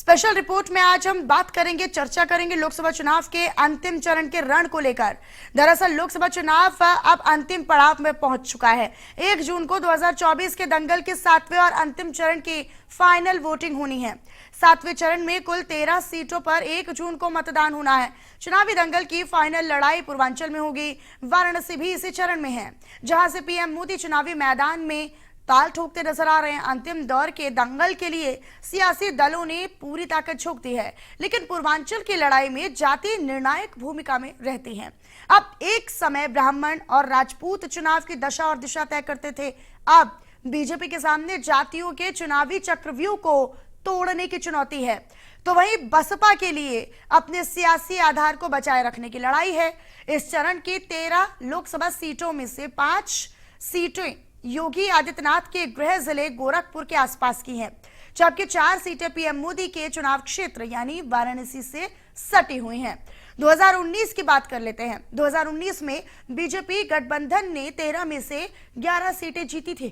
Special report में आज हम बात करेंगे, चर्चा करेंगे लोकसभा चुनाव के अंतिम चरण के रण को लेकर। दरअसल लोकसभा चुनाव अब अंतिम पड़ाव में पहुंच चुका है। 1 जून को 2024 के दंगल के 7वें और अंतिम चरण की फाइनल वोटिंग होनी है। 7वें चरण में कुल 13 सीटों पर 1 जून को मतदान होना है। चुनावी दंगल की फाइनल लड़ाई पूर्वांचल में होगी। वाराणसी भी इसी चरण में है, जहां से पीएम मोदी चुनावी मैदान में ताल ठोकते नजर आ रहे हैं। अंतिम दौर के दंगल के लिए सियासी दलों ने पूरी ताकत झोंक दी है, लेकिन पूर्वांचल की लड़ाई में जाति निर्णायक भूमिका में रहती है। अब एक समय ब्राह्मण और राजपूत चुनाव की दशा और दिशा तय करते थे। अब बीजेपी के सामने जातियों के चुनावी चक्रव्यूह को तोड़ने की चुनौती है, तो वहीं बसपा के लिए अपने सियासी आधार को बचाए रखने की लड़ाई है। इस चरण की 13 लोकसभा सीटों में से 5 सीटें योगी आदित्यनाथ के गृह जिले गोरखपुर के आसपास की हैं, जबकि 4 सीटें पीएम मोदी के चुनाव क्षेत्र यानी वाराणसी से सटी हुई हैं। 2019 की बात कर लेते हैं। 2019 में बीजेपी गठबंधन ने 13 में से 11 सीटें जीती थी,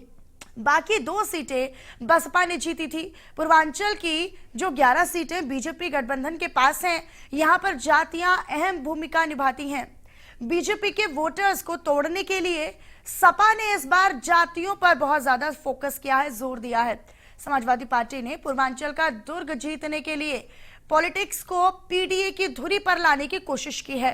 बाकी 2 सीटें बसपा ने जीती थी। पूर्वांचल की जो 11 सीटें बीजेपी गठबंधन के पास हैं, यहां पर जातियां अहम भूमिका निभाती हैं। बीजेपी के वोटर्स को तोड़ने के लिए सपा ने इस बार जातियों पर बहुत ज्यादा फोकस किया है, जोर दिया है। समाजवादी पार्टी ने पूर्वांचल का दुर्ग जीतने के लिए पॉलिटिक्स को पीडीए की धुरी पर लाने की कोशिश की है।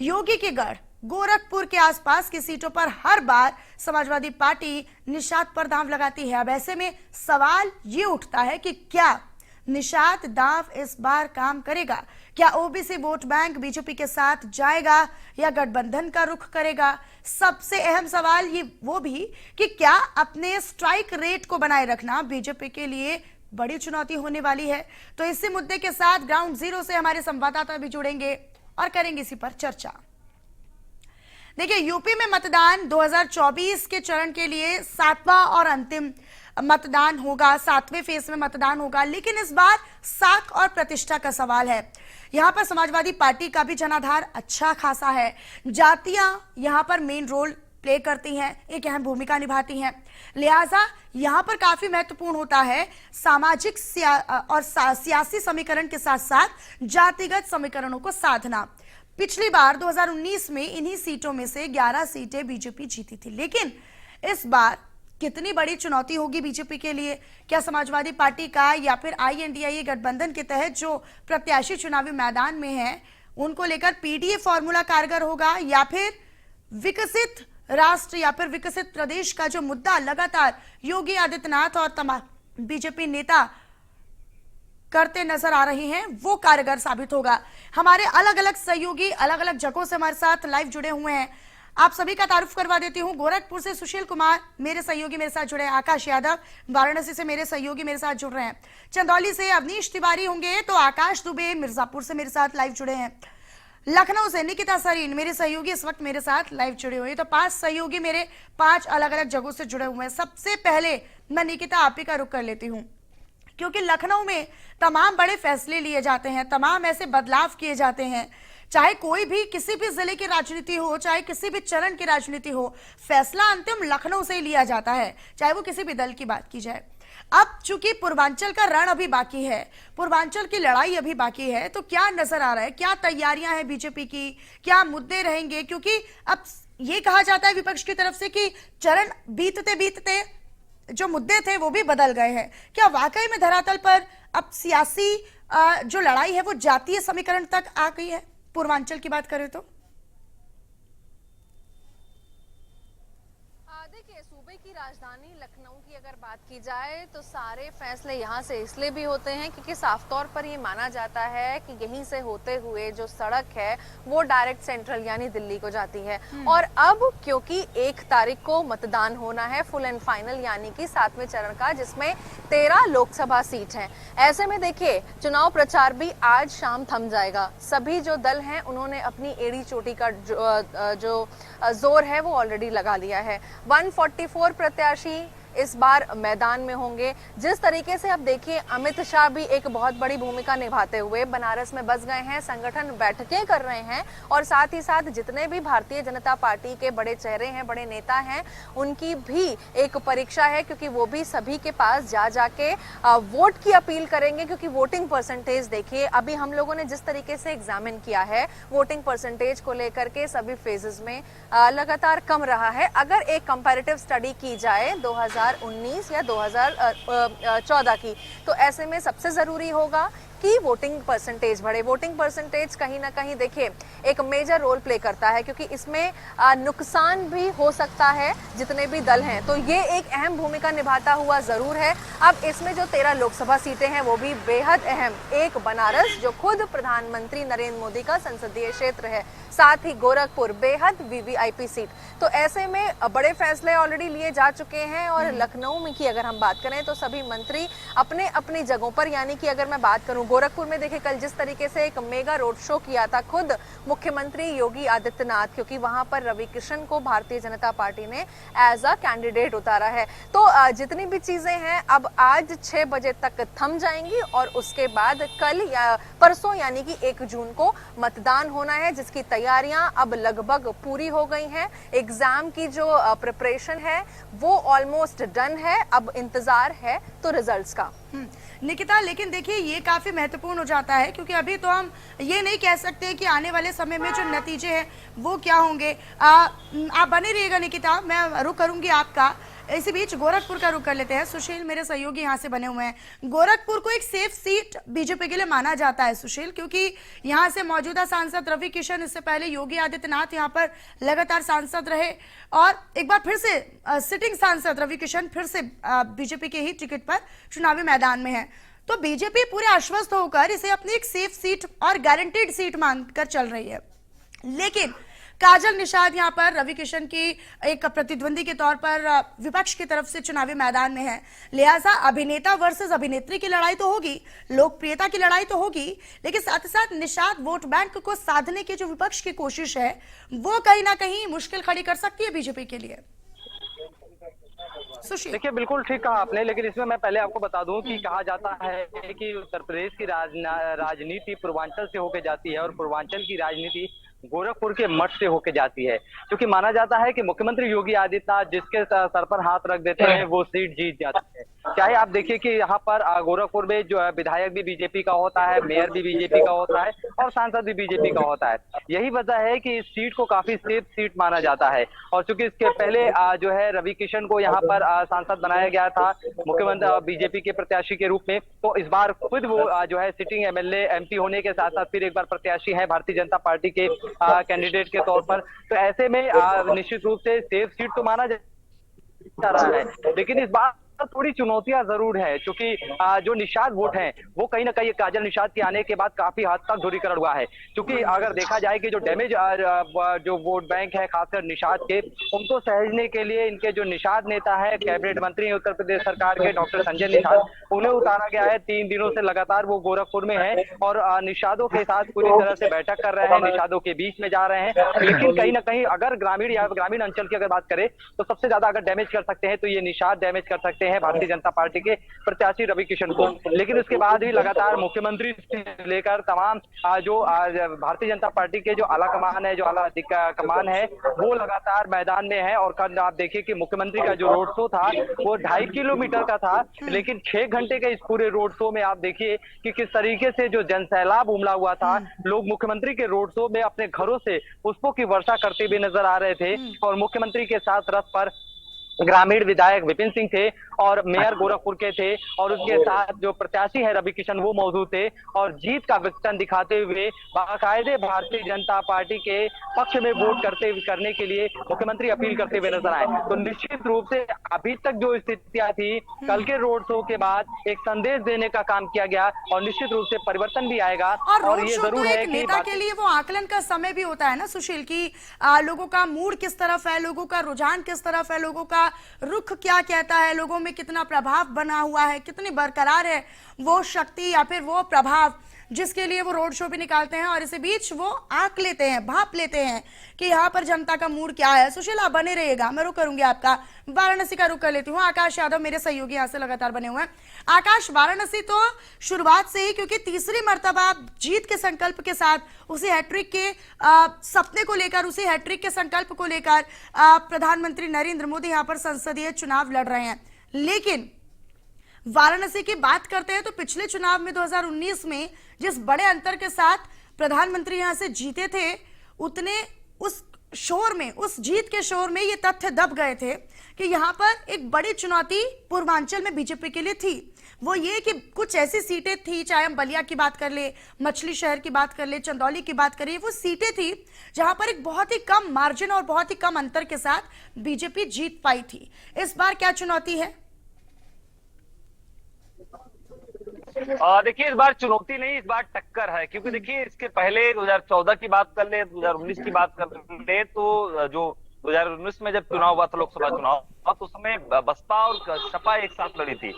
योगी के गढ़ गोरखपुर के आसपास की सीटों पर हर बार समाजवादी पार्टी निषाद पर दांव लगाती है। अब ऐसे में सवाल ये उठता है कि क्या निषाद दांव इस बार काम करेगा? क्या ओबीसी वोट बैंक बीजेपी के साथ जाएगा या गठबंधन का रुख करेगा? सबसे अहम सवाल ये वो भी कि क्या अपने स्ट्राइक रेट को बनाए रखना बीजेपी के लिए बड़ी चुनौती होने वाली है। तो इसी मुद्दे के साथ ग्राउंड जीरो से हमारे संवाददाता भी जुड़ेंगे और करेंगे इसी पर चर्चा। देखिए, यूपी में मतदान 2024 के चरण के लिए 7वां और अंतिम मतदान होगा, 7वें फेज में मतदान होगा, लेकिन इस बार साख और प्रतिष्ठा का सवाल है। यहां पर समाजवादी पार्टी का भी जनाधार अच्छा खासा है। जातियां यहां पर मेन रोल प्ले करती हैं, एक अहम भूमिका निभाती हैं, लिहाजा यहां पर काफी महत्वपूर्ण होता है सामाजिक और सियासी समीकरण के साथ साथ जातिगत समीकरणों को साधना। पिछली बार 2019 में इन्हीं सीटों में से 11 सीटें बीजेपी जीती थी, लेकिन इस बार कितनी बड़ी चुनौती होगी बीजेपी के लिए? क्या समाजवादी पार्टी का या फिर आईएनडीआईए गठबंधन के तहत जो प्रत्याशी चुनावी मैदान में हैं, उनको लेकर पीडीए फॉर्मूला कारगर होगा, या फिर विकसित राष्ट्र या फिर विकसित प्रदेश का जो मुद्दा लगातार योगी आदित्यनाथ और तमाम बीजेपी नेता करते नजर आ रहे हैं, वो कारगर साबित होगा? हमारे अलग अलग सहयोगी अलग अलग जगहों से हमारे साथ लाइव जुड़े हुए हैं। आप सभी का तारुफ करवा देती हूँ। गोरखपुर से सुशील कुमार मेरे सहयोगी मेरे साथ जुड़े हैं, आकाश यादव वाराणसी से मेरे सहयोगी मेरे साथ जुड़ रहे हैं, चंदौली से अवनीश तिवारी होंगे, तो आकाश दुबे मिर्जापुर से मेरे साथ लाइव जुड़े हैं, लखनऊ से निकिता सरीन मेरे सहयोगी इस वक्त मेरे साथ लाइव जुड़े हुए हैं। तो 5 सहयोगी मेरे 5 अलग अलग जगहों से जुड़े हुए हैं। सबसे पहले मैं निकिता आप ही का रुख कर लेती हूँ, क्योंकि लखनऊ में तमाम बड़े फैसले लिए जाते हैं, तमाम ऐसे बदलाव किए जाते हैं, चाहे कोई भी किसी भी जिले की राजनीति हो, चाहे किसी भी चरण की राजनीति हो, फैसला अंतिम लखनऊ से ही लिया जाता है, चाहे वो किसी भी दल की बात की जाए। अब चूंकि पूर्वांचल का रण अभी बाकी है, पूर्वांचल की लड़ाई अभी बाकी है, तो क्या नजर आ रहा है, क्या तैयारियां हैं बीजेपी की, क्या मुद्दे रहेंगे? क्योंकि अब ये कहा जाता है विपक्ष की तरफ से कि चरण बीतते बीतते जो मुद्दे थे वो भी बदल गए हैं। क्या वाकई में धरातल पर अब सियासी जो लड़ाई है वो जातीय समीकरण तक आ गई है? पूर्वांचल की बात करें तो देखिए, सूबे की राजधानी लखनऊ की अगर बात की जाए तो सारे फैसले यहाँ से इसलिए भी होते हैं क्योंकि साफ तौर पर ये माना जाता है कि यहीं से होते हुए जो सड़क है वो डायरेक्ट सेंट्रल यानी दिल्ली को जाती है। और अब क्योंकि 1 तारीख को मतदान होना है फुल एंड फाइनल यानी कि 7वें चरण का, जिसमें 13 लोकसभा सीट हैं, ऐसे में देखिए चुनाव प्रचार भी आज शाम थम जाएगा। सभी जो दल हैं उन्होंने अपनी एड़ी चोटी का जो जोर है वो ऑलरेडी लगा लिया है। 144 प्रत्याशी इस बार मैदान में होंगे। जिस तरीके से अब देखिए अमित शाह भी एक बहुत बड़ी भूमिका निभाते हुए बनारस में बस गए हैं, संगठन बैठकें कर रहे हैं और साथ ही साथ जितने भी भारतीय जनता पार्टी के बड़े चेहरे हैं, बड़े नेता हैं, उनकी भी एक परीक्षा है क्योंकि वो भी सभी के पास जा जाके वोट की अपील करेंगे। क्योंकि वोटिंग परसेंटेज देखिए अभी हम लोगों ने जिस तरीके से एग्जामिन किया है वोटिंग परसेंटेज को लेकर के सभी फेजेस में लगातार कम रहा है। अगर एक कंपैरेटिव स्टडी की जाए 2019 या 2014 की, तो ऐसे में सबसे जरूरी होगा कि वोटिंग परसेंटेज बढ़े। वोटिंग परसेंटेज कहीं ना कहीं देखिए एक मेजर रोल प्ले करता है क्योंकि इसमें नुकसान भी हो सकता है जितने भी दल हैं, तो ये एक अहम भूमिका निभाता हुआ जरूर है। अब इसमें जो 13 लोकसभा सीटें हैं वो भी बेहद अहम, एक बनारस जो खुद प्रधानमंत्री नरेंद्र मोदी का संसदीय क्षेत्र है, साथ ही गोरखपुर बेहद वीवीआईपी सीट। तो ऐसे में बड़े फैसले ऑलरेडी लिए जा चुके हैं और लखनऊ में की अगर हम बात करें तो सभी मंत्री अपने अपनी जगहों पर, यानी कि अगर मैं बात करूं गोरखपुर में देखिए कल जिस तरीके से एक मेगा रोड शो किया था खुद मुख्यमंत्री योगी आदित्यनाथ, क्योंकि वहां पर रवि किशन को भारतीय जनता पार्टी ने एज अ कैंडिडेट उतारा है। तो जितनी भी चीजें हैं अब आज 6 बजे तक थम जाएंगी और उसके बाद कल या परसों यानी कि 1 जून को मतदान होना है, जिसकी तैयारियां अब लगभग पूरी हो गई हैं। एग्जाम की जो प्रिपरेशन है वो ऑलमोस्ट डन है, अब इंतजार है तो रिजल्ट्स का। निकिता, लेकिन देखिए ये काफी महत्वपूर्ण हो जाता है क्योंकि अभी तो हम ये नहीं कह सकते कि आने वाले समय में जो नतीजे हैं वो क्या होंगे। आप बने रहिएगा निकिता, मैं रुक करूंगी आपका। इसी बीच गोरखपुर का रुख कर लेते हैं। सुशील मेरे सहयोगी यहाँ से बने हुए हैं। गोरखपुर को एक सेफ सीट बीजेपी के लिए माना जाता है सुशील, क्योंकि यहाँ से मौजूदा सांसद रवि किशन, इससे पहले योगी आदित्यनाथ यहाँ पर लगातार सांसद रहे और एक बार फिर से सिटिंग सांसद रवि किशन फिर से बीजेपी के ही टिकट पर चुनावी मैदान में है। तो बीजेपी पूरे आश्वस्त होकर इसे अपनी एक सेफ सीट और गारंटीड सीट मानकर चल रही है, लेकिन काजल निषाद यहाँ पर रवि किशन की एक प्रतिद्वंदी के तौर पर विपक्ष की तरफ से चुनावी मैदान में है। लिहाजा अभिनेता वर्सेस अभिनेत्री की लड़ाई तो होगी, लोकप्रियता की लड़ाई तो होगी, लेकिन साथ ही साथ निषाद वोट बैंक को साधने की जो विपक्ष की कोशिश है वो कहीं ना कहीं मुश्किल खड़ी कर सकती है बीजेपी के लिए। देखिए बिल्कुल ठीक कहा आपने, लेकिन इसमें मैं पहले आपको बता दूं कि कहा जाता है कि उत्तर प्रदेश की राजनीति पूर्वांचल से होके जाती है और पूर्वांचल की राजनीति गोरखपुर के मठ से होके जाती है, क्योंकि माना जाता है कि मुख्यमंत्री योगी आदित्यनाथ जिसके सर पर हाथ रख देते हैं वो सीट जीत जाती है। चाहे आप देखिए कि यहाँ पर गोरखपुर में जो है विधायक भी बीजेपी का होता है, मेयर भी बीजेपी का होता है और सांसद भी बीजेपी का होता है। यही वजह है कि इस सीट को काफी सेफ सीट माना जाता है। और चूंकि इसके पहले जो है रवि किशन को यहाँ पर सांसद बनाया गया था मुख्यमंत्री बीजेपी के प्रत्याशी के रूप में, तो इस बार खुद वो जो है सिटिंग एमएलए एमपी होने के साथ साथ फिर एक बार प्रत्याशी है भारतीय जनता पार्टी के कैंडिडेट के तौर पर। तो ऐसे में निश्चित रूप से सेफ सीट तो माना जा रहा है, लेकिन इस बार थोड़ी चुनौतियां जरूर है, क्योंकि जो निषाद वोट हैं वो कहीं ना कहीं काजल निषाद के आने के बाद काफी हद तक ध्रुवीकरण हुआ है। क्योंकि अगर देखा जाए कि जो डैमेज जो वोट बैंक है खासकर निषाद के, उनको सहजने के लिए इनके जो निषाद नेता है, कैबिनेट मंत्री उत्तर प्रदेश सरकार के डॉक्टर संजय निषाद, उन्हें उतारा गया है। 3 दिनों से लगातार वो गोरखपुर में है और निषादों के साथ पूरी तरह से बैठक कर रहे हैं, निषादों के बीच में जा रहे हैं। लेकिन कहीं ना कहीं अगर ग्रामीण अंचल की अगर बात करें तो सबसे ज्यादा अगर डैमेज कर सकते हैं तो ये निषाद डैमेज कर सकते हैं भारतीय जनता पार्टी के प्रत्याशी रवि किशन को। लेकिन उसके बाद भी लगातार मुख्यमंत्री से लेकर तमाम जो भारतीय जनता पार्टी के जो आला कमान है, जो आला कमान है, वो लगातार मैदान में है। और कल आप देखिए कि मुख्यमंत्री का जो रोड शो था वो 2.5 किलोमीटर का था, लेकिन 6 घंटे के इस पूरे रोड शो में आप देखिए कि किस तरीके से जो जनसैलाब उमड़ा हुआ था। लोग मुख्यमंत्री के रोड शो में अपने घरों से पुष्पों की वर्षा करते हुए नजर आ रहे थे और मुख्यमंत्री के साथ रथ पर ग्रामीण विधायक विपिन सिंह थे और मेयर गोरखपुर के थे और उसके साथ जो प्रत्याशी है रवि किशन वो मौजूद थे और जीत का विजन दिखाते हुए बाकायदे भारतीय जनता पार्टी के पक्ष में वोट करने के लिए मुख्यमंत्री अपील करते हुए नजर आए। तो निश्चित रूप से अभी तक जो स्थितियां थी, कल के रोड शो के बाद एक संदेश देने का काम किया गया और निश्चित रूप से परिवर्तन भी आएगा। और ये जरूर है कि नेता के लिए वो आकलन का समय भी होता है ना सुशील, की लोगों का मूड किस तरफ है, लोगों का रुझान किस तरफ है, लोगों का रुख क्या कहता है, लोगों में कितना प्रभाव बना हुआ है, कितनी बरकरार है वो शक्ति या फिर वो प्रभाव जिसके लिए वो रोड शो भी निकालते हैं और इसी बीच वो आंक लेते हैं, भाप लेते हैं कि यहाँ पर जनता का मूड क्या है। सुशील, आप बने रहिएगा, मैं रुक करूंगी आपका। वाराणसी का रुख कर लेती हूँ। आकाश यादव मेरे सहयोगी यहाँ से लगातार बने हुए हैं। आकाश, वाराणसी तो शुरुआत से ही, क्योंकि तीसरी मर्तबा जीत के संकल्प के साथ, उसी हैट्रिक के सपने को लेकर, उसी हैट्रिक के संकल्प को लेकर प्रधानमंत्री नरेंद्र मोदी यहाँ पर संसदीय चुनाव लड़ रहे हैं। लेकिन वाराणसी की बात करते हैं तो पिछले चुनाव में 2019 में जिस बड़े अंतर के साथ प्रधानमंत्री यहां से जीते थे, उतने उस शोर में, उस जीत के शोर में ये तथ्य दब गए थे कि यहां पर एक बड़ी चुनौती पूर्वांचल में बीजेपी के लिए थी। वो ये कि कुछ ऐसी सीटें थी, चाहे हम बलिया की बात कर ले, मछली शहर की बात कर ले, चंदौली की बात करें, वो सीटें थी जहां पर एक बहुत ही कम मार्जिन और बहुत ही कम अंतर के साथ बीजेपी जीत पाई थी। इस बार क्या चुनौती है? देखिए, इस बार चुनौती नहीं, इस बार टक्कर है। क्योंकि देखिए, इसके पहले 2014 की बात कर ले, 2019 की बात कर ले, तो जो 2019 में जब चुनाव हुआ था, लोकसभा चुनाव, तो उस समय बसपा और सपा एक साथ लड़ी थी।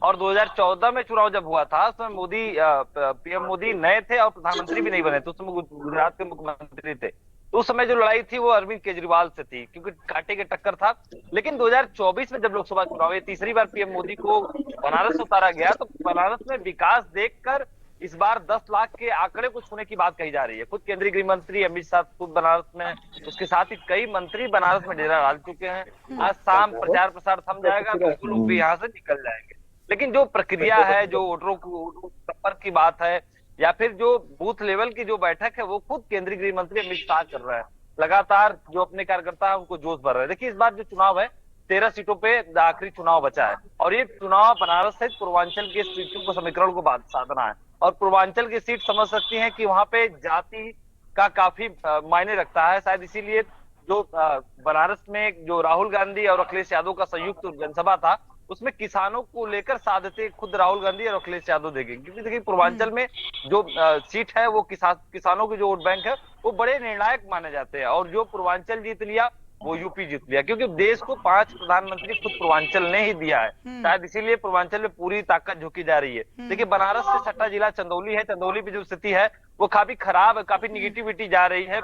और 2014 में चुनाव जब हुआ था, उसमें मोदी, पीएम मोदी नए थे और प्रधानमंत्री भी नहीं बने थे, उस समय गुजरात के मुख्यमंत्री थे। तो उस समय जो लड़ाई थी वो अरविंद केजरीवाल से थी, क्योंकि कांटे के टक्कर था। लेकिन 2024 में जब लोकसभा चुनाव हुए, तीसरी बार पीएम मोदी को बनारस उतारा गया, तो बनारस में विकास देखकर इस बार 10 लाख के आंकड़े को छूने की बात कही जा रही है। खुद केंद्रीय गृह मंत्री अमित शाह खुद बनारस में, उसके साथ ही कई मंत्री बनारस में डेरा डाल चुके हैं। आज शाम प्रचार प्रसार थम जाएगा तो वो लोग भी यहाँ से निकल जाएंगे। लेकिन जो प्रक्रिया है, जो वोटरों को संपर्क की बात है, या फिर जो बूथ लेवल की जो बैठक है, वो खुद केंद्रीय गृह मंत्री अमित शाह कर रहे हैं। लगातार जो अपने कार्यकर्ता है उनको जोश भर रहे हैं। देखिए, इस बार जो चुनाव है, 13 सीटों पे आखिरी चुनाव बचा है, और ये चुनाव बनारस सहित पूर्वांचल के सीटों को समीकरण को साधना है। और पूर्वांचल की सीट समझ सकती है कि वहां पे जाति का काफी मायने रखता है। शायद इसीलिए जो बनारस में जो राहुल गांधी और अखिलेश यादव का संयुक्त जनसभा था, उसमें किसानों को लेकर साधते खुद राहुल गांधी और अखिलेश यादव देंगे। क्योंकि देखिए, पूर्वांचल में जो सीट है, वो किसानों की जो वोट बैंक है, वो बड़े निर्णायक माने जाते हैं। और जो पूर्वांचल जीत लिया, वो यूपी जीत लिया, क्योंकि देश को 5 प्रधानमंत्री खुद पूर्वांचल ने ही दिया है। शायद इसीलिए पूर्वांचल में पूरी ताकत झोंकी जा रही है। देखिए, बनारस से सट्टा जिला चंदौली है, चंदौली की जो स्थिति है वो काफी खराब है, काफी निगेटिविटी जा रही है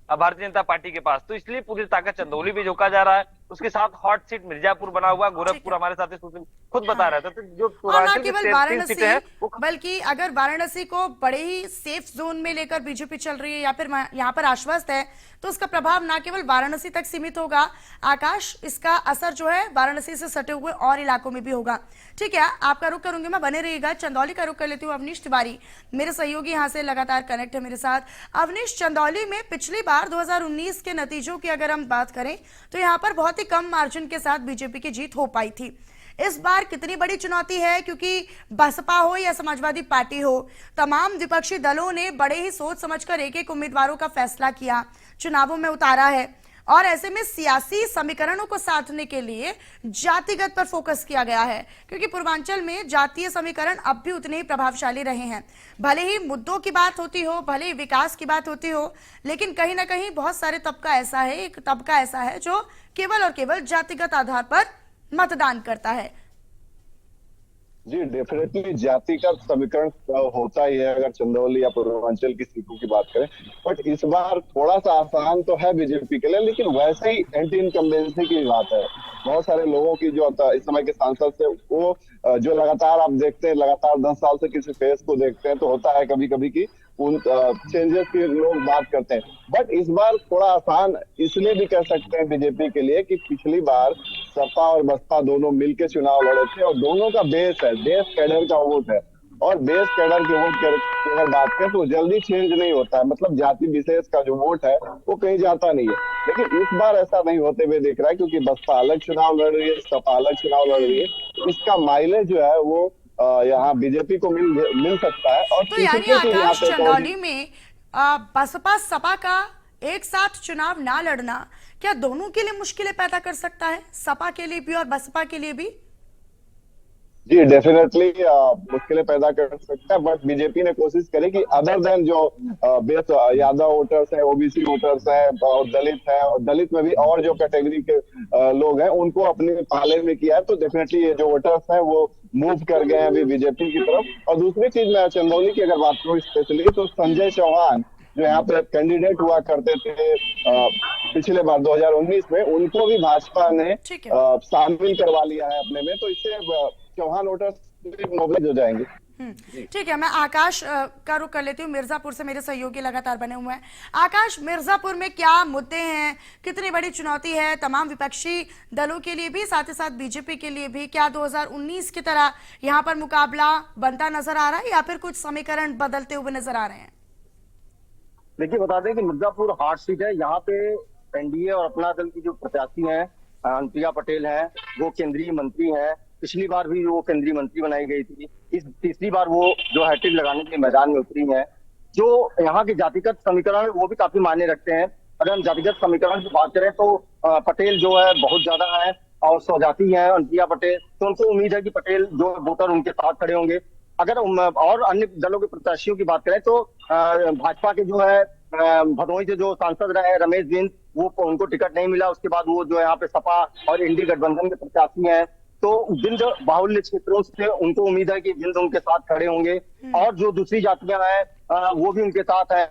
भारतीय जनता पार्टी के पास, तो इसलिए पूरी ताकत चंदौली भी झोंका जा रहा है। उसके साथ हॉट सीट मिर्जापुर बना हुआ, गोरखपुर हमारे साथ खुद बता रहा था। तो जो और ना केवल वाराणसी, बल्कि अगर वाराणसी को बड़े ही सेफ जोन में लेकर बीजेपी चल रही है या फिर यहाँ पर आश्वस्त है, तो उसका प्रभाव ना केवल वाराणसी तक सीमित होगा आकाश, इसका असर जो है वाराणसी से सटे हुए और इलाकों में भी होगा। ठीक है, आपका रुख करूंगी मैं, बने रहिएगा। चंदौली का रुख कर लेती हूँ। अवनीश तिवारी मेरे सहयोगी यहाँ से लगातार कनेक्ट है मेरे साथ। अवनीश, चंदौली में पिछली बार 2019 के नतीजों की अगर हम बात करें तो यहाँ पर बहुत ही कम मार्जिन के साथ बीजेपी की जीत हो पाई थी। इस बार कितनी बड़ी चुनौती है, क्योंकि बसपा हो या समाजवादी पार्टी हो, तमाम विपक्षी दलों ने बड़े ही सोच समझकर एक एक उम्मीदवारों का फैसला किया, चुनावों में उतारा है, और ऐसे में सियासी समीकरणों को साधने के लिए जातिगत पर फोकस किया गया है, क्योंकि पूर्वांचल में जातीय समीकरण अब भी उतने ही प्रभावशाली रहे हैं। भले ही मुद्दों की बात होती हो, भले ही विकास की बात होती हो, लेकिन कहीं ना कहीं बहुत सारे एक तबका ऐसा है जो केवल और केवल जातिगत आधार पर मतदान करता है। जी, डेफिनेटली जाति का समीकरण होता ही है अगर चंदौली या पूर्वांचल की सीटों की बात करें। बट इस बार थोड़ा सा आसान तो है बीजेपी के लिए, लेकिन वैसे ही एंटी इनकम्बेंसी की बात है। बहुत सारे लोगों की जो इस समय के सांसद से वो जो लगातार आप देखते हैं, लगातार 10 साल से किसी फेस को देखते हैं, तो होता है कभी कभी की उन चेंजेस की लोग बात करते हैं। बट इस बार थोड़ा आसान इसलिए भी कह सकते हैं बीजेपी के लिए कि पिछली बार सपा और बसपा दोनों मिलकर चुनाव लड़े थे, और दोनों का बेस कैडर का वोट है, और बेस कैडर के वोट की अगर बात करें तो जल्दी चेंज नहीं होता है। मतलब जाति विशेष का जो वोट है वो कहीं जाता नहीं है। लेकिन इस बार ऐसा नहीं होते हुए दिख रहा है, क्योंकि बसपा अलग चुनाव लड़ रही है, सपा अलग चुनाव लड़ रही है। इसका माइलेज जो है वो यहाँ बीजेपी को मिल सकता है। और तो यानी आकाश, चंदौली में बसपा सपा का एक साथ चुनाव ना लड़ना क्या दोनों के लिए मुश्किलें पैदा कर सकता है, सपा के लिए भी और बसपा के लिए भी? जी डेफिनेटली मुश्किलें पैदा कर सकता है, बट बीजेपी ने कोशिश करी कि अदर देन जो बेस यादव वोटर्स हैं, ओबीसी वोटर्स हैं और दलित हैं, और दलित में भी और जो कैटेगरी के लोग हैं उनको अपने पाले में किया है। तो डेफिनेटली ये जो वोटर्स हैं वो मूव कर गए हैं अभी बीजेपी की तरफ। और दूसरी चीज मैं चंदौली की अगर बात करूँ स्पेशली, तो संजय चौहान जो यहाँ पे कैंडिडेट हुआ करते थे पिछले बार 2019 में, उनको भी भाजपा ने ठीक है। शामिल करवा लिया है अपने में। तो इससे चौहान वोटर्स मोबिलाइज हो जाएंगे। ठीक है, मैं आकाश का रुख कर लेती हूँ। मिर्जापुर से मेरे सहयोगी लगातार बने हुए हैं। आकाश, मिर्जापुर में क्या मुद्दे हैं, कितनी बड़ी चुनौती है तमाम विपक्षी दलों के लिए भी, साथ ही साथ बीजेपी के लिए भी? क्या 2019 की तरह यहाँ पर मुकाबला बनता नजर आ रहा है या फिर कुछ समीकरण बदलते हुए नजर आ रहे हैं? देखिए, बता दें कि मिर्जापुर हार्ट सीट है। यहाँ पे एनडीए और अपना दल की जो प्रत्याशी हैं अनुप्रिया पटेल हैं, वो केंद्रीय मंत्री हैं। पिछली बार भी वो केंद्रीय मंत्री बनाई गई थी। इस तीसरी बार वो जो हैट्रिक लगाने के मैदान में उतरी हैं। जो यहाँ के जातिगत समीकरण वो भी काफी मायने रखते हैं। अगर हम जातिगत समीकरण की बात करें तो पटेल जो है बहुत ज्यादा है और स्वजाति है अनुप्रिया पटेल, तो उनको उम्मीद है कि पटेल जो वोटर उनके साथ खड़े होंगे। अगर और अन्य दलों के प्रत्याशियों की बात करें तो भाजपा के जो है भदोही से जो सांसद रहे रमेश बिंद, वो उनको टिकट नहीं मिला। उसके बाद वो जो यहाँ पे सपा और इंडी गठबंधन के प्रत्याशी हैं, तो बिंद बाहुल्य क्षेत्रों से उनको उम्मीद है कि बिंद उनके साथ खड़े होंगे। और जो दूसरी जातियां हैं वो भी उनके साथ हैं।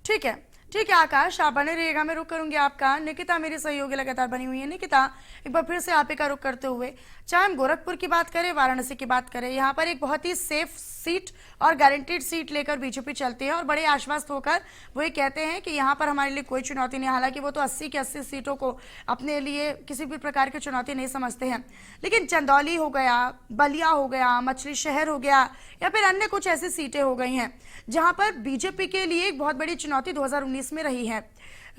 ठीक है, ठीक है आकाश, आप बने रहिएगा। मैं रुक करूंगी आपका। निकिता मेरी सहयोगी लगातार बनी हुई है। निकिता, एक बार फिर से आप ही का रुख करते हुए, चाहे हम गोरखपुर की बात करें, वाराणसी की बात करें, यहाँ पर एक बहुत ही सेफ सीट और गारंटीड सीट लेकर बीजेपी चलती है और बड़े आश्वस्त होकर वो ये कहते हैं कि यहाँ पर हमारे लिए कोई चुनौती नहीं। हालांकि वो तो 80 की 80 सीटों को अपने लिए किसी भी प्रकार की चुनौती नहीं समझते हैं। लेकिन चंदौली हो गया, बलिया हो गया, मछली शहर हो गया, या फिर अन्य कुछ ऐसी सीटें हो गई हैं जहां पर बीजेपी के लिए एक बहुत बड़ी चुनौती 2019 में रही है।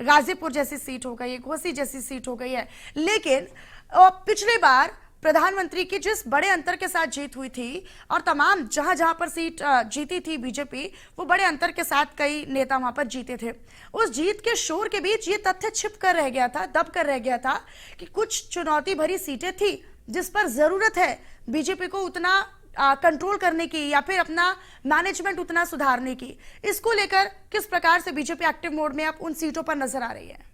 गाजीपुर जैसी सीट हो गई है, घोसी जैसी सीट हो गई है। लेकिन पिछली बार प्रधानमंत्री की जिस बड़े अंतर के साथ जीत हुई थी और तमाम जहां जहां पर सीट जीती थी बीजेपी, वो बड़े अंतर के साथ कई नेता वहां पर जीते थे। उस जीत के शोर के बीच ये तथ्य छिप कर रह गया था, दब कर रह गया था कि कुछ चुनौती भरी सीटें थी जिस पर जरूरत है बीजेपी को उतना कंट्रोल करने की या फिर अपना मैनेजमेंट उतना सुधारने की। इसको लेकर किस प्रकार से बीजेपी एक्टिव मोड में अब उन सीटों पर नजर आ रही है?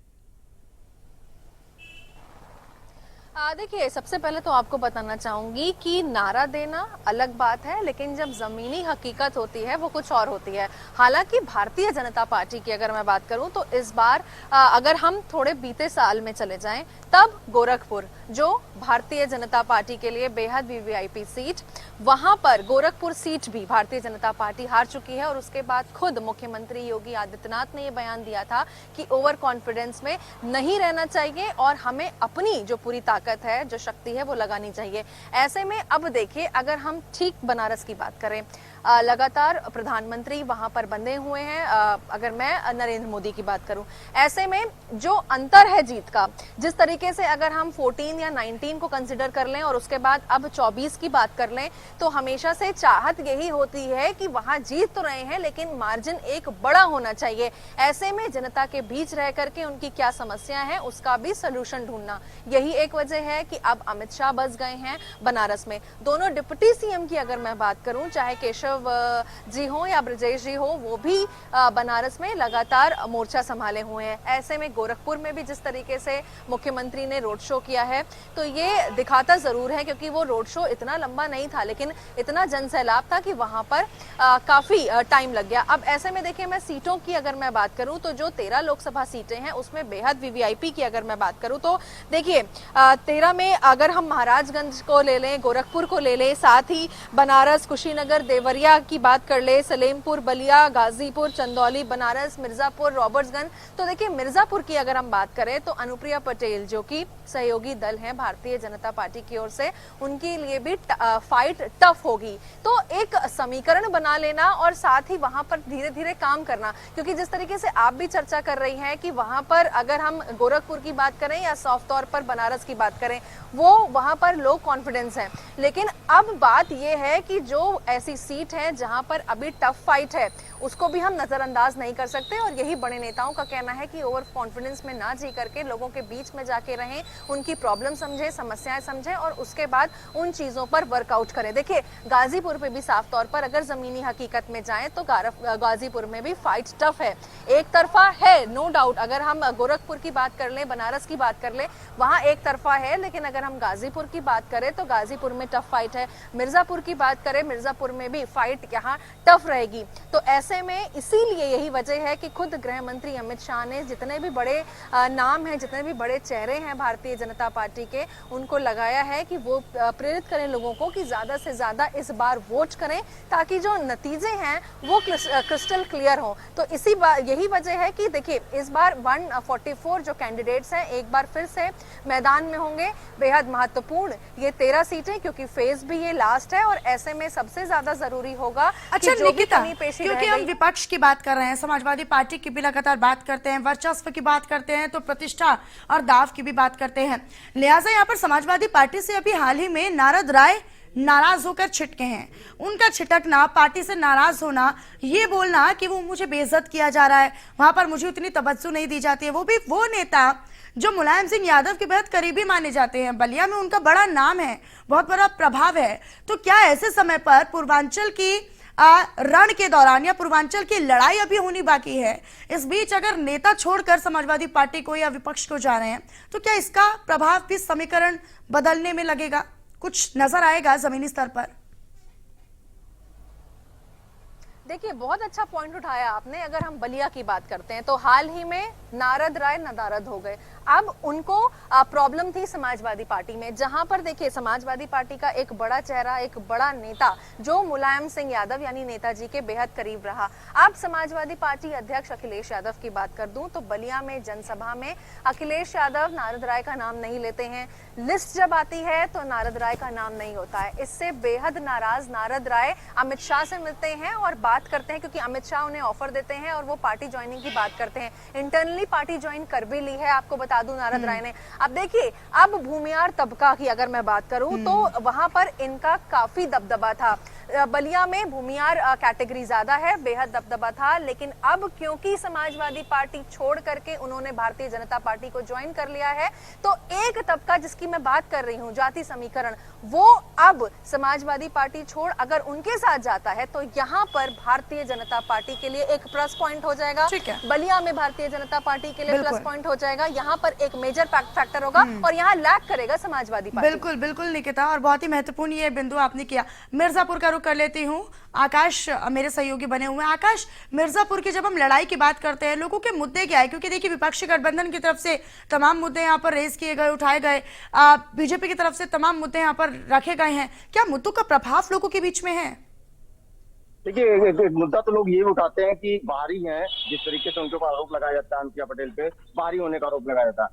देखिए, सबसे पहले तो आपको बताना चाहूंगी कि नारा देना अलग बात है, लेकिन जब जमीनी हकीकत होती है वो कुछ और होती है। हालांकि भारतीय जनता पार्टी की अगर मैं बात करूं तो इस बार अगर हम थोड़े बीते साल में चले जाएं, तब गोरखपुर जो भारतीय जनता पार्टी के लिए बेहद वीवीआईपी सीट, वहां पर गोरखपुर सीट भी भारतीय जनता पार्टी हार चुकी है। और उसके बाद खुद मुख्यमंत्री योगी आदित्यनाथ ने यह बयान दिया था कि ओवर कॉन्फिडेंस में नहीं रहना चाहिए और हमें अपनी जो पूरी ताकत है, जो शक्ति है, वो लगानी चाहिए। ऐसे में अब देखिए, अगर हम ठीक बनारस की बात करें, लगातार प्रधानमंत्री वहां पर बंधे हुए हैं। अगर मैं नरेंद्र मोदी की बात करूं, ऐसे में जो अंतर है जीत का, जिस तरीके से अगर हम 14 या 19 को कंसिडर कर लें और उसके बाद अब 24 की बात कर लें, तो हमेशा से चाहत यही होती है कि वहां जीत तो रहे हैं लेकिन मार्जिन एक बड़ा होना चाहिए। ऐसे में जनता के बीच रह करके उनकी क्या समस्या है उसका भी सोल्यूशन ढूंढना, यही एक वजह है कि अब अमित शाह बस गए हैं बनारस में। दोनों डिप्टी सीएम की अगर मैं बात करूं, चाहे केशव जी हो या ब्रजेश जी हो, वो भी बनारस में लगातार मोर्चा संभाले हुए हैं। ऐसे में गोरखपुर में भी जिस तरीके से मुख्यमंत्री ने रोड शो किया है, तो ये दिखाता जरूर है, क्योंकि वो रोड शो इतना लंबा नहीं था लेकिन इतना जनसैलाब था कि वहां पर काफी टाइम लग गया। अब ऐसे में देखिए, मैं सीटों की अगर मैं बात करूं तो जो 13 लोकसभा सीटें हैं उसमें बेहद वीवीआईपी की अगर मैं बात करूं तो देखिए 13 में अगर हम महाराजगंज को ले लें, गोरखपुर को ले लें, साथ ही बनारस, कुशीनगर, देवरिया की बात कर ले, सलेमपुर, बलिया, गाजीपुर, चंदौली, बनारस, मिर्जापुर, रॉबर्ट्सगंज, तो देखिए मिर्जापुर की अगर हम बात करें तो अनुप्रिया पटेल जो कि सहयोगी दल है भारतीय जनता पार्टी की ओर से, उनके लिए भी फाइट टफ होगी। तो एक समीकरण बना लेना और साथ ही वहां पर धीरे धीरे काम करना, क्योंकि जिस तरीके से आप भी चर्चा कर रही हैं कि वहां पर अगर हम गोरखपुर की बात करें या साफ तौर पर बनारस की बात बात करें, वो वहां पर लो कॉन्फिडेंस है। लेकिन अब बात यह है कि जो ऐसी सीट है जहां पर अभी टफ फाइट है, उसको भी हम नजरअंदाज नहीं कर सकते। और यही बड़े नेताओं का कहना है कि ओवर कॉन्फिडेंस में ना जी करके लोगों के बीच में जाके रहें, उनकी प्रॉब्लम समझे, समस्याएं समझे और उसके बाद उन चीजों पर वर्कआउट करें। देखिए, गाजीपुर पे भी साफ तौर पर अगर जमीनी हकीकत में जाएं तो गाजीपुर में भी फाइट टफ है, एक तरफा है, नो डाउट। अगर हम गोरखपुर की बात कर ले, बनारस की बात कर ले, वहां एक तरफा है। लेकिन अगर हम गाजीपुर की बात करें तो गाजीपुर में टफ फाइट है। मिर्जापुर की बात करें, मिर्जापुर में भी फाइट यहाँ टफ रहेगी। तो ऐसे में इसीलिए यही वजह है कि खुद गृह मंत्री अमित शाह ने जितने भी बड़े नाम हैं, जितने भी बड़े चेहरे हैं भारतीय जनता पार्टी के, उनको लगाया है कि वो प्रेरित करें लोगों को कि ज्यादा से ज्यादा इस बार वोट करें, ताकि जो नतीजे हैं वो क्रिस्टल क्लियर हो। तो इसी बार यही वजह है कि देखिए, इस बार 144 जो कैंडिडेट्स हैं एक बार फिर से मैदान में होंगे। बेहद महत्वपूर्ण ये 13 सीटें, क्योंकि फेज भी ये लास्ट है और ऐसे में सबसे ज्यादा जरूरी होगा। अच्छा निकिता, क्योंकि हम गई, विपक्ष की बात कर रहे हैं, समाजवादी पार्टी की भी लगातार बात करते हैं, वर्चस्व की बात करते हैं, तो प्रतिष्ठा और दाव की भी बात करते हैं। लिहाजा यहाँ पर समाजवादी पार्टी से अभी हाल ही में नारद राय नाराज होकर छिटके हैं। उनका छिटकना, पार्टी से नाराज होना, ये बोलना कि वो मुझे बेइज्जत किया जा रहा है, वहां पर मुझे उतनी तवज्जो नहीं दी जाती है, वो भी वो नेता जो मुलायम सिंह यादव के बेहद करीबी माने जाते हैं। बलिया में उनका बड़ा नाम है, बहुत बड़ा प्रभाव है। तो क्या ऐसे समय पर पूर्वांचल की रण के दौरान या पूर्वांचल की लड़ाई अभी होनी बाकी है, इस बीच अगर नेता छोड़कर समाजवादी पार्टी को या विपक्ष को जा रहे हैं, तो क्या इसका प्रभाव भी समीकरण बदलने में लगेगा, कुछ नजर आएगा जमीनी स्तर पर? देखिए, बहुत अच्छा पॉइंट उठाया आपने। अगर हम बलिया की बात करते हैं तो हाल ही में नारद राय नदारद हो गए। अब उनको प्रॉब्लम थी समाजवादी पार्टी में, जहां पर देखिए समाजवादी पार्टी का एक बड़ा चेहरा, एक बड़ा नेता जो मुलायम सिंह यादव यानी नेताजी के बेहद करीब रहा। अब समाजवादी पार्टी अध्यक्ष अखिलेश यादव की बात कर दूं तो बलिया में जनसभा में अखिलेश यादव नारद राय का नाम नहीं लेते हैं। लिस्ट जब आती है तो नारद राय का नाम नहीं होता है। इससे बेहद नाराज नारद राय अमित शाह से मिलते हैं और बात करते हैं, क्योंकि अमित शाह उन्हें ऑफर देते हैं और वो पार्टी ज्वाइनिंग की बात करते हैं। इंटरनली पार्टी ज्वाइन कर भी ली है, आपको बता दूं नारद राय ने। अब देखिए, अब भूमियार तबका की अगर मैं बात करूं तो वहां पर इनका काफी दबदबा था। बलिया में भूमियार कैटेगरी ज्यादा है, बेहद दबदबा था। लेकिन अब क्योंकि समाजवादी पार्टी छोड़ करके उन्होंने भारतीय जनता पार्टी को ज्वाइन कर लिया है, तो एक तबका जिसकी मैं बात कर रही हूं, जाति समीकरण, वो अब समाजवादी पार्टी छोड़ अगर उनके साथ जाता है तो यहाँ पर भारतीय जनता पार्टी के लिए एक प्लस पॉइंट हो जाएगा। बलिया में भारतीय जनता पार्टी के लिए प्लस पॉइंट हो जाएगा, यहाँ पर एक मेजर फैक्टर होगा और यहाँ लैग करेगा समाजवादी पार्टी। बिल्कुल बिल्कुल निकिता, और बहुत ही महत्वपूर्ण ये बिंदु आपने किया। मिर्जापुर का रुख कर लेती हूँ, आकाश मेरे सहयोगी बने हुए हैं। आकाश, मिर्जापुर की जब हम लड़ाई की बात करते हैं, लोगों के मुद्दे क्या है? क्योंकि देखिए, विपक्षी गठबंधन की तरफ से तमाम मुद्दे यहाँ पर रेज किए गए, उठाए गए, बीजेपी की तरफ से तमाम मुद्दे यहाँ पर रखे गए हैं। क्या मुद्दों का प्रभाव लोगों के बीच में है? देखिए, एक मुद्दा तो लोग ये उठाते हैं कि बाहरी हैं, जिस तरीके से उनके ऊपर आरोप लगाया जाता है, अनुप्रिया पटेल पे बाहरी होने का आरोप लगाया जाता है।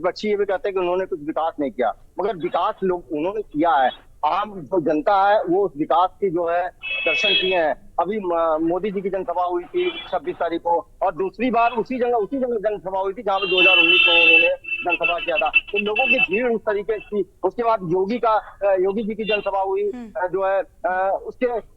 बच्ची ये भी कहते हैं कि उन्होंने कुछ विकास नहीं किया, मगर विकास लोग उन्होंने किया है। आम जो जनता है वो उस विकास की जो है दर्शन किए हैं। अभी मोदी जी की जनसभा हुई थी 26 तारीख को, और दूसरी बार उसी जगह जनसभा हुई थी जहाँ पे 2019 में उन्होंने जनसभा किया था। तो लोगों की भीड़ उस तरीके की। उसके बाद योगी जी की जनसभा हुई जो है,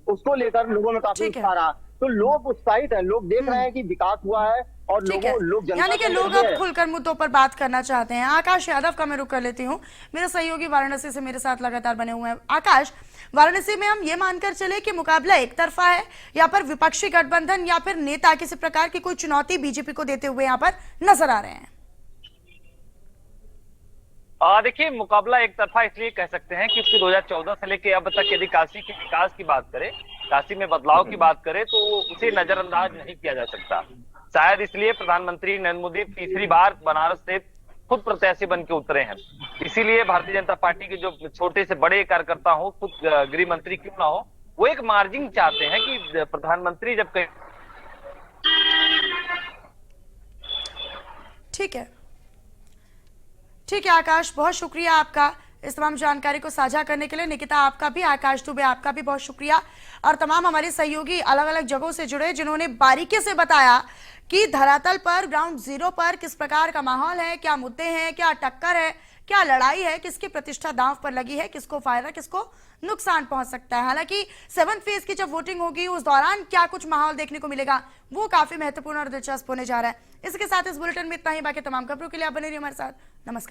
उसको लेकर लोगों में काफी उत्साह रहा। तो लोग उत्साहित हैं, लोग देख रहे हैं कि विकास हुआ है और लोग यानी कि लोग अब खुलकर मुद्दों पर बात करना चाहते हैं। आकाश यादव का मैं रुख कर लेती हूँ, मेरे सहयोगी वाराणसी से मेरे साथ लगातार बने हुए हैं। आकाश, वाराणसी में हम ये मानकर चले कि मुकाबला एक तरफा है, या पर विपक्षी गठबंधन या फिर नेता किसी प्रकार की कोई चुनौती बीजेपी को देते हुए यहाँ पर नजर आ रहे हैं? देखिए, मुकाबला एक तरफा इसलिए कह सकते हैं क्योंकि 2014 से लेके अब तक यदि काशी के विकास की बात करें, काशी में बदलाव की बात करें, तो उसे नजरअंदाज नहीं किया जा सकता। शायद इसलिए प्रधानमंत्री नरेंद्र मोदी तीसरी बार बनारस से खुद प्रत्याशी बन के उतरे हैं। इसीलिए भारतीय जनता पार्टी के जो छोटे से बड़े कार्यकर्ता हो, खुद गृह मंत्री क्यों ना हो, वो एक मार्जिन चाहते हैं कि प्रधानमंत्री जब कहीं। ठीक है आकाश, बहुत शुक्रिया आपका इस तमाम जानकारी को साझा करने के लिए। निकिता, आपका भी, आकाश दुबे आपका भी बहुत शुक्रिया, और तमाम हमारे सहयोगी अलग अलग जगहों से जुड़े जिन्होंने बारीकी से बताया कि धरातल पर, ग्राउंड जीरो पर किस प्रकार का माहौल है, क्या मुद्दे हैं, क्या टक्कर है, क्या लड़ाई है, किसकी प्रतिष्ठा दांव पर लगी है, किसको फायदा किसको नुकसान पहुंच सकता है। हालांकि 7th फेज की जब वोटिंग होगी उस दौरान क्या कुछ माहौल देखने को मिलेगा वो काफी महत्वपूर्ण और दिलचस्प होने जा रहा है। इसके साथ इस बुलेटिन में इतना ही। बाकी तमाम खबरों के लिए आप बने रहिए हमारे साथ। नमस्कार।